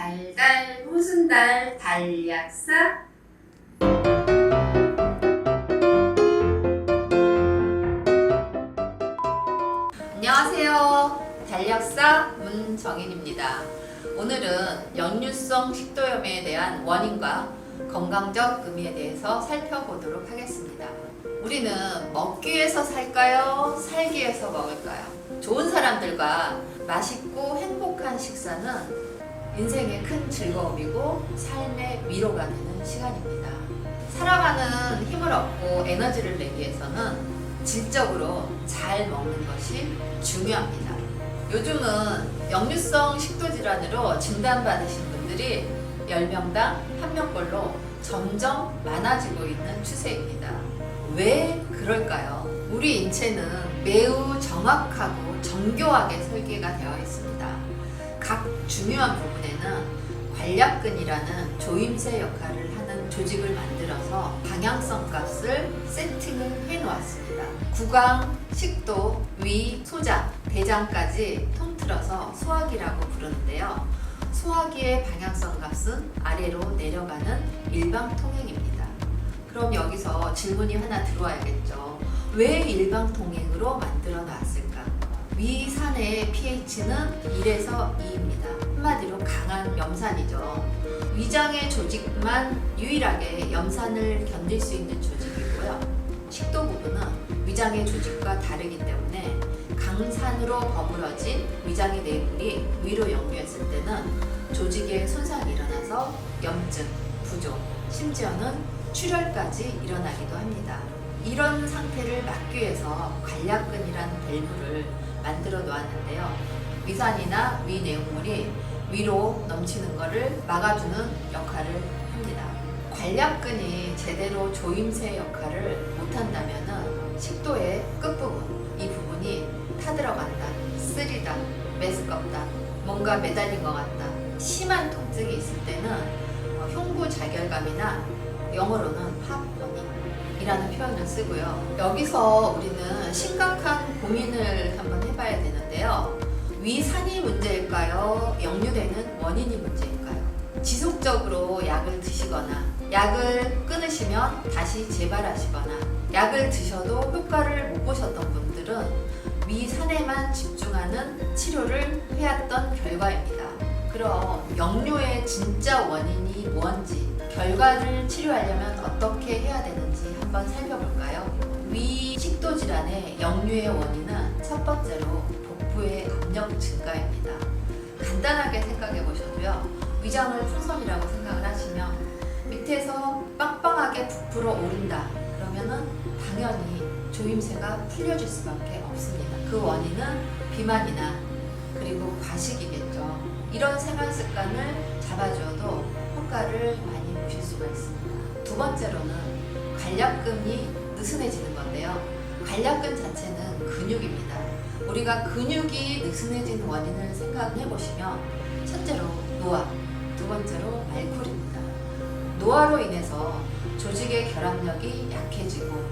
달달 무슨 달 달약사. 안녕하세요. 달약사 문정인입니다. 오늘은 역류성 식도염에 대한 원인과 건강적 의미에 대해서 살펴보도록 하겠습니다. 우리는 먹기 위해서 살까요? 살기 위해서 먹을까요? 좋은 사람들과 맛있고 행복한 식사는 인생의 큰 즐거움이고 삶의 위로가 되는 시간입니다. 살아가는 힘을 얻고 에너지를 내기 위해서는 질적으로 잘 먹는 것이 중요합니다. 요즘은 역류성 식도질환으로 진단받으신 분들이 10명당 1명꼴로 점점 많아지고 있는 추세입니다. 왜 그럴까요? 우리 인체는 매우 정확하고 정교하게 설계가 되어 있습니다. 각 중요한 부분에는 관략근이라는 조임새 역할을 하는 조직을 만들어서 방향성 값을 세팅을 해 놓았습니다. 구강, 식도, 위, 소장, 대장까지 통틀어서 소화기라고 부르는데요. 소화기의 방향성 값은 아래로 내려가는 일방통행입니다. 그럼 여기서 질문이 하나 들어와야겠죠. 왜 일방통행으로 만들어 놨을까? 위산의 pH는 1에서 2입니다. 한마디로 강한 염산이죠. 위장의 조직만 유일하게 염산을 견딜 수 있는 조직이고요. 식도 부분은 위장의 조직과 다르기 때문에 강산으로 버무러진 위장의 내분이 위로 역류했을 때는 조직에 손상이 일어나서 염증, 부종, 심지어는 출혈까지 일어나기도 합니다. 이런 상태를 막기 위해서 관략근이라는 밸브를 만들어 놓았는데요. 위산이나 위 내용물이 위로 넘치는 것을 막아주는 역할을 합니다. 관략근이 제대로 조임새 역할을 못한다면 식도의 끝부분, 이 부분이 타들어간다, 쓰리다, 메스껍다, 뭔가 매달린 것 같다, 심한 통증이 있을 때는 흉부자결감이나 영어로는 팝버닝이라는 표현을 쓰고요. 여기서 우리는 심각한 고민을 한번 해봐야 되는데요. 위산이 문제일까요? 역류되는 원인이 문제일까요? 지속적으로 약을 드시거나 약을 끊으시면 다시 재발하시거나 약을 드셔도 효과를 못 보셨던 분들은 위산에만 집중하는 치료를 해왔던 결과입니다. 그럼 역류의 진짜 원인이 뭔지, 결과를 치료하려면 어떻게 해야 되는지 한번 살펴볼까요? 위 식도 질환의 역류의 원인은 첫 번째로 복부의 압력 증가입니다. 간단하게 생각해 보셔도요. 위장을 풍선이라고 생각을 하시면 밑에서 빵빵하게 부풀어 오른다. 그러면은 당연히 조임새가 풀려질 수밖에 없습니다. 그 원인은 비만이나 그리고 과식이겠죠. 이런 생활 습관을 잡아줘도 효과를 많이 보실 수가 있습니다. 두 번째로는 관략근이 느슨해지는 건데요. 관략근 자체는 근육입니다. 우리가 근육이 느슨해진 원인을 생각해 보시면 첫째로 노화, 두 번째로 알코올입니다. 노화로 인해서 조직의 결합력이 약해지고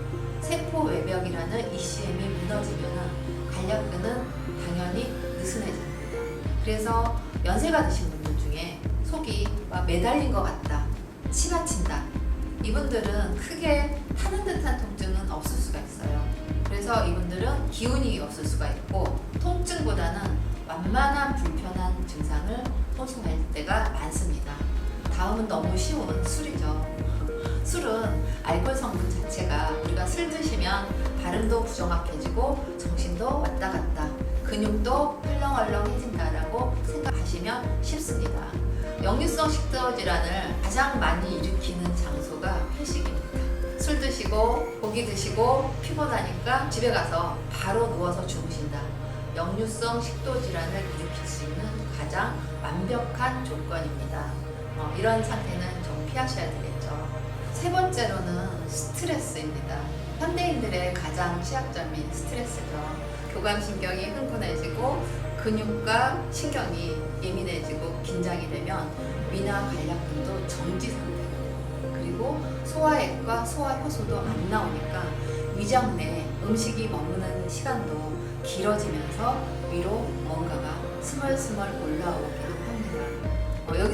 세포 외벽이라는 ECM이 무너지면 관략근은 당연히 느슨해집니다. 그래서 연세가 드신 분들 중에 속이 막 매달린 것 같다, 치가 친다, 이분들은 크게 타는 듯한 통증은 없을 수가 있어요. 그래서 이분들은 기운이 없을 수가 있고 통증보다는 완만한 불편한 증상을 호소할 때가 많습니다. 다음은 너무 쉬운 술이죠. 술은 알코올 성분 자체가 우리가 술 드시면 발음도 부정확해지고 정신도 왔다 갔다, 근육도 헐렁헐렁해진다라고 생각하시면 쉽습니다. 역류성 식도 질환을 가장 많이 일으키는 장소가 회식입니다. 술 드시고 고기 드시고 피곤하니까 집에 가서 바로 누워서 주무신다. 역류성 식도 질환을 일으킬 수 있는 가장 완벽한 조건입니다. 이런 상태는 좀 피하셔야 되겠죠. 세 번째로는 스트레스입니다. 현대인들의 가장 취약점인 스트레스죠. 교감신경이 흥분해지고 근육과 신경이 예민해지고 긴장이 되면 위나 관략근도 정지 상태고, 그리고 소화액과 소화효소도 안 나오니까 위장 내 음식이 머무는 시간도 길어지면서 위로 뭔가가 스멀스멀 올라오기도 합니다.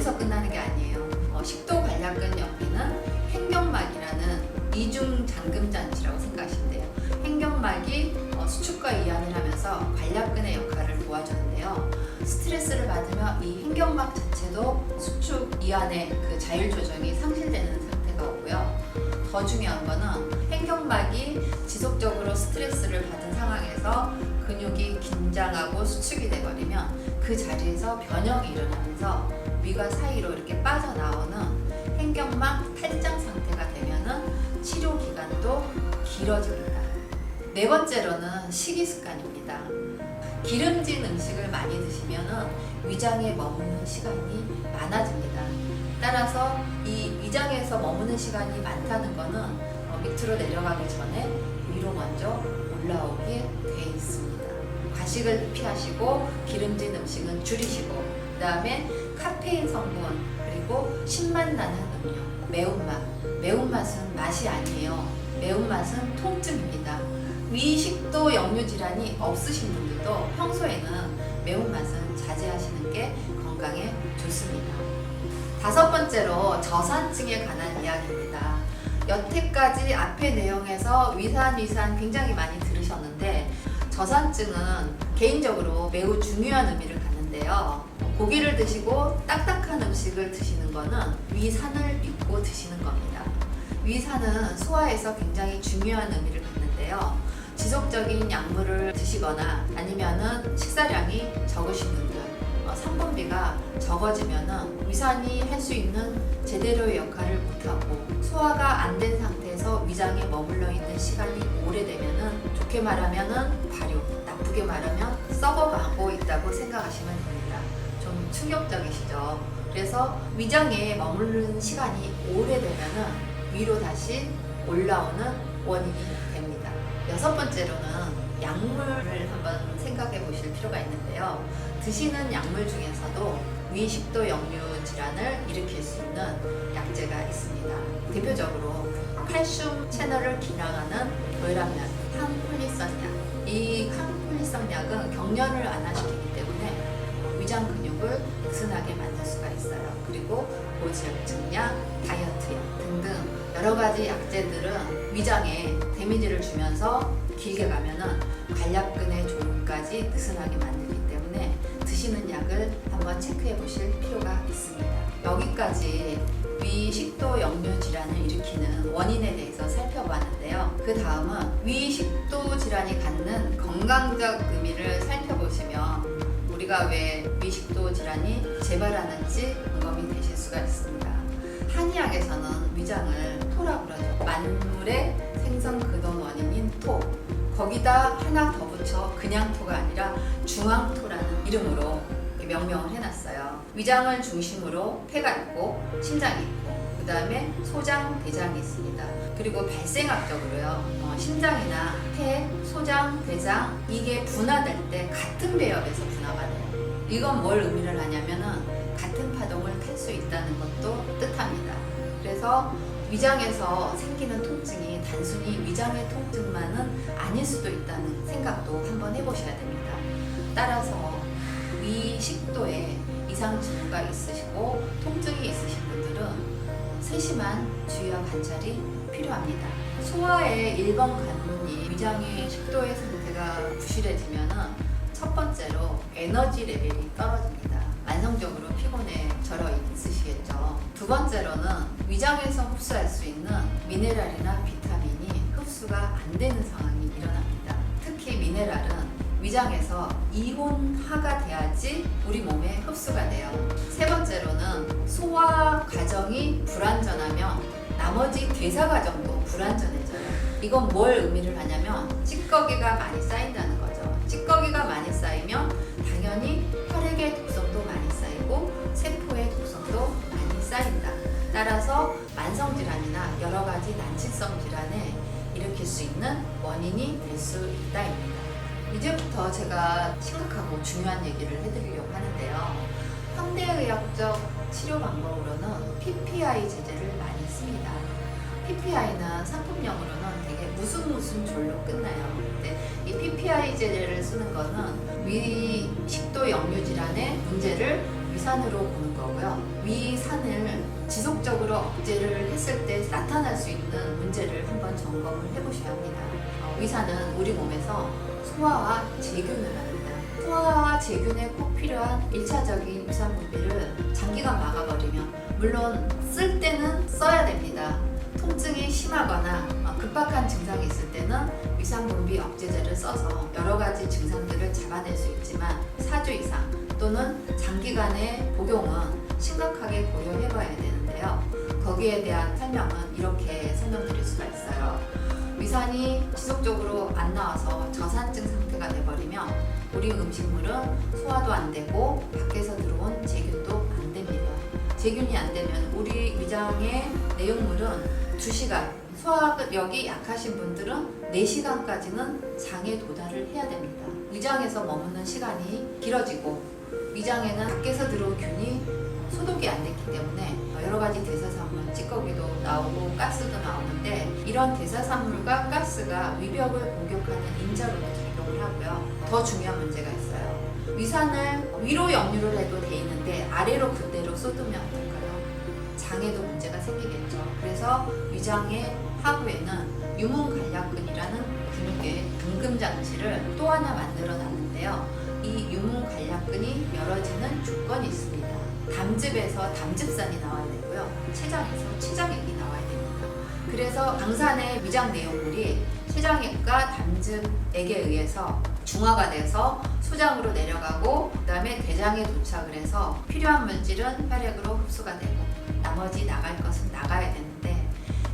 여기서 끝나는 게 아니에요. 식도 관략근 옆에는 횡격막이라는 이중 잠금 장치라고 생각하시면 돼요. 횡격막이 수축과 이완을 하면서 관략근의 역할을 도와주는데요. 스트레스를 받으면 이 횡격막 자체도 수축 이완의 그 자율 조정이 상실되는 상태가 오고요. 더 중요한 거는 횡격막이 지속적으로 스트레스를 받은 상황에서 근육이 긴장하고 수축이 돼버리면 그 자리에서 변형이 일어나면서 위가 사이로 이렇게 빠져나오는 횡격막 탈장 상태가 되면은 치료 기간도 길어집니다. 네 번째로는 식이 습관입니다. 기름진 음식을 많이 드시면은 위장에 머무는 시간이 많아집니다. 따라서 이 위장에서 머무는 시간이 많다는 거는 밑으로 내려가기 전에 위로 먼저 올라오게 돼 있습니다. 과식을 피하시고 기름진 음식은 줄이시고, 그 다음에 카페인 성분, 그리고 신맛 나는 음료, 매운맛. 매운맛은 맛이 아니에요. 매운맛은 통증입니다. 위식도 역류 질환이 없으신 분들도 평소에는 매운맛은 자제하시는 게 건강에 좋습니다. 다섯 번째로 저산증에 관한 이야기입니다. 여태까지 앞의 내용에서 위산 굉장히 많이 들으셨는데, 저산증은 개인적으로 매우 중요한 의미를 갖는데요. 고기를 드시고 딱딱한 음식을 드시는 거는 위산을 믿고 드시는 겁니다. 위산은 소화에서 굉장히 중요한 의미를 갖는데요. 지속적인 약물을 드시거나 아니면은 식사량이 적으신 분들, 산분비가 적어지면은 위산이 할 수 있는 제대로의 역할을 못하고 소화가 안 된 상태에서 위장에 머물러 있는 시간이 오래되면은 좋게 말하면은 발효, 나쁘게 말하면 썩어가고 있다고 생각하시면 됩니다. 좀 충격적이시죠? 그래서 위장에 머무르는 시간이 오래되면은 위로 다시 올라오는 원인이 됩니다. 여섯 번째로는 약물을 한번 생각해 보실 필요가 있는데요. 드시는 약물 중에서도 위식도 역류 질환을 일으킬 수 있는 약제가 있습니다. 대표적으로 칼슘 채널을 기능하는 고혈압약, 항콜리선약. 이 항콜리선약은 경련을 완화시키기 때문에 위장 근육을 느슨하게 만들 수가 있어요. 그리고 고지혈증약, 다이어트약 등등 여러 가지 약제들은 위장에 데미지를 주면서 길게 가면은 관략근의 조직까지 느슨하게 만들기 때문에 드시는 약을 한번 체크해 보실 필요가 있습니다. 여기까지 위식도 역류 질환을 일으키는 원인에 대해서 살펴보았는데요. 그 다음은 위식도 질환이 갖는 건강적 의미를 살펴보시면 우리가 왜 위식도 질환이 재발하는지 점검이 되실 수가 있습니다. 한의학에서는 위장을 토라고 그러죠. 만물의 생성 근원 원인인 토, 거기다 하나 더 붙여 그냥 토가 아니라 중앙토라는 이름으로 명명을 해놨어요. 위장을 중심으로 폐가 있고 심장이 있고 그 다음에 소장, 대장이 있습니다. 그리고 발생학적으로요, 심장이나 폐, 소장, 대장 이게 분화될 때 같은 배열에서 분화가 돼요. 이건 뭘 의미를 하냐면은 같은 파동을 탈 수 있다는 것도 뜻합니다. 그래서 위장에서 생기는 통증이 단순히 위장의 통증만은 아닐 수도 있다는 생각도 한번 해보셔야 됩니다. 따라서 위식도에 이상 징후가 있으시고 통증이 있으신 분들은 세심한 주의와 관찰이 필요합니다. 소화의 1번 관문이 위장의 식도의 상태가 부실해지면 첫 번째로 에너지 레벨이 떨어집니다. 만성적으로 피곤에 절어 있으시겠죠. 두 번째로는 위장에서 흡수할 수 있는 미네랄이나 비타민이 흡수가 안 되는 상황이 일어납니다. 특히 미네랄은 위장에서 이온화가 돼야지 우리 몸에 흡수가 돼요. 세 번째로는 소화 과정이 불완전하면 나머지 대사 과정도 불완전해져요. 이건 뭘 의미를 하냐면 찌꺼기가 많이 쌓인다는 거죠. 찌꺼기가 많이 쌓이면 당연히 혈액의 독성도 많이 쌓이고 세포의 독성도 많이 쌓인다. 따라서 만성질환이나 여러 가지 난치성 질환에 일으킬 수 있는 원인이 될 수 있다입니다. 이제부터 제가 심각하고 중요한 얘기를 해드리려고 하는데요. 현대의학적 치료 방법으로는 PPI 제제를 많이 씁니다. PPI는 상품명으로는 되게 무슨 졸로 끝나요. 근데 이 PPI 제제를 쓰는 거는 위식도 역류 질환의 문제를 위산으로 보는 거고요. 위산을 지속적으로 억제를 했을 때 나타날 수 있는 문제를 한번 점검을 해보셔야 합니다. 위산은 우리 몸에서 소화와 제균을 합니다. 소화와 소화제균에 꼭 필요한 1차적인 위산 분비를 장기간 막아버리면, 물론 쓸 때는 써야 됩니다. 통증이 심하거나 급박한 증상이 있을 때는 위산 분비 억제제를 써서 여러 가지 증상들을 잡아낼 수 있지만 4주 이상 또는 장기간의 복용은 심각하게 고려해 봐야 되는데요. 거기에 대한 설명은 이렇게 설명드릴 수가 있어요. 위산이 지속적으로 안 나와서 저산증 상태가 돼버리면 우리 음식물은 소화도 안 되고 밖에서 들어온 제균도 안 됩니다. 제균이 안 되면 우리 위장의 내용물은 2시간, 소화력이 약하신 분들은 4시간까지는 장에 도달을 해야 됩니다. 위장에서 머무는 시간이 길어지고 위장에는 밖에서 들어온 균이 소독이 안 됐기 때문에 여러 가지 대사산물, 찌꺼기도 나오고 가스도 나오는데, 이런 대사산물과 가스가 위벽을 공격하는 인자로도 작용을 하고요. 더 중요한 문제가 있어요. 위산을 위로 역류를 해도 돼 있는데 아래로 그대로 쏟으면 어떨까요? 장에도 문제가 생기겠죠. 그래서 위장의 하부에는 유문간략근이라는 근육의 감금장치를 또 하나 만들어 놨는데요. 이 유문간략근이 열어지는 조건이 있습니다. 담즙에서 담즙산이 나와야 되고요. 췌장에서 췌장액이 나와야 됩니다. 그래서 강산의 위장 내용물이 췌장액과 담즙액에 의해서 중화가 돼서 소장으로 내려가고, 그 다음에 대장에 도착을 해서 필요한 물질은 혈액으로 흡수가 되고 나머지 나갈 것은 나가야 되는데,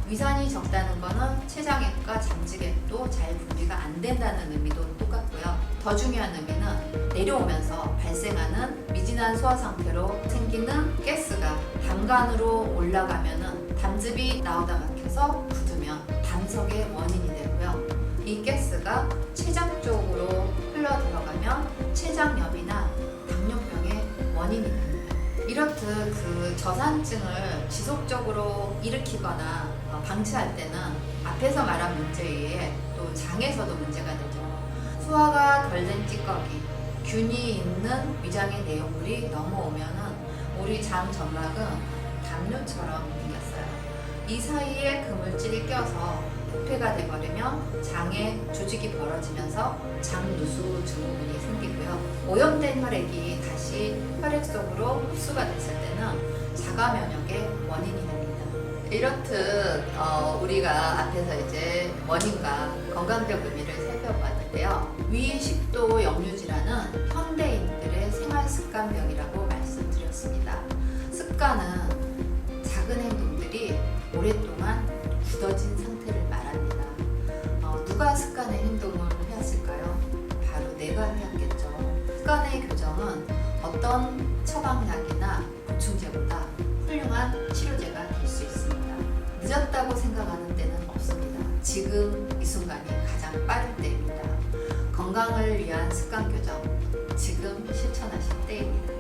위산이 적다는 거는 췌장액과 담즙액도 잘 분비가 안 된다는 의미도 똑같고요. 더 중요한 의미는 내려오면서 발생하는 미진한 소화 상태로 생기는 가스가 담간으로 올라가면은 담즙이 나오다 막혀서 굳으면 담석의 원인이 되고요. 이 가스가 췌장 쪽으로 흘러 들어가면 췌장염이나 당뇨병의 원인이 됩니다. 이렇듯 그 저산증을 지속적으로 일으키거나 방치할 때는 앞에서 말한 문제 외에 또 장에서도 문제가 되죠. 소화가 덜 된 찌꺼기, 균이 있는 위장의 내용물이 넘어오면은 우리 장 점막은 담요처럼 생겼어요. 이 사이에 그 물질이 껴서 부패가 돼버리면 장에 조직이 벌어지면서 장누수 증후군이 생기고요. 오염된 혈액이 다시 혈액 속으로 흡수가 됐을 때는 자가 면역의 원인이 됩니다. 이렇듯 우리가 앞에서 이제 원인과 건강적 의미를 살펴봤는데요. 위식도 역류 질환은 현대인들의 생활 습관병이라고 말씀드렸습니다. 습관은 작은 행동들이 오랫동안 굳어진 상태를 말합니다. 누가 습관의 행동을 해왔을까요? 바로 내가 해왔겠죠. 습관의 교정은 어떤 처방약이나 보충제보다 훌륭한 치료제가 될 수 있습니다. 늦었다고 생각하는 때는 없습니다. 지금 이 순간이 가장 빠를 때입니다. 건강을 위한 습관 교정, 지금 실천하실 때입니다.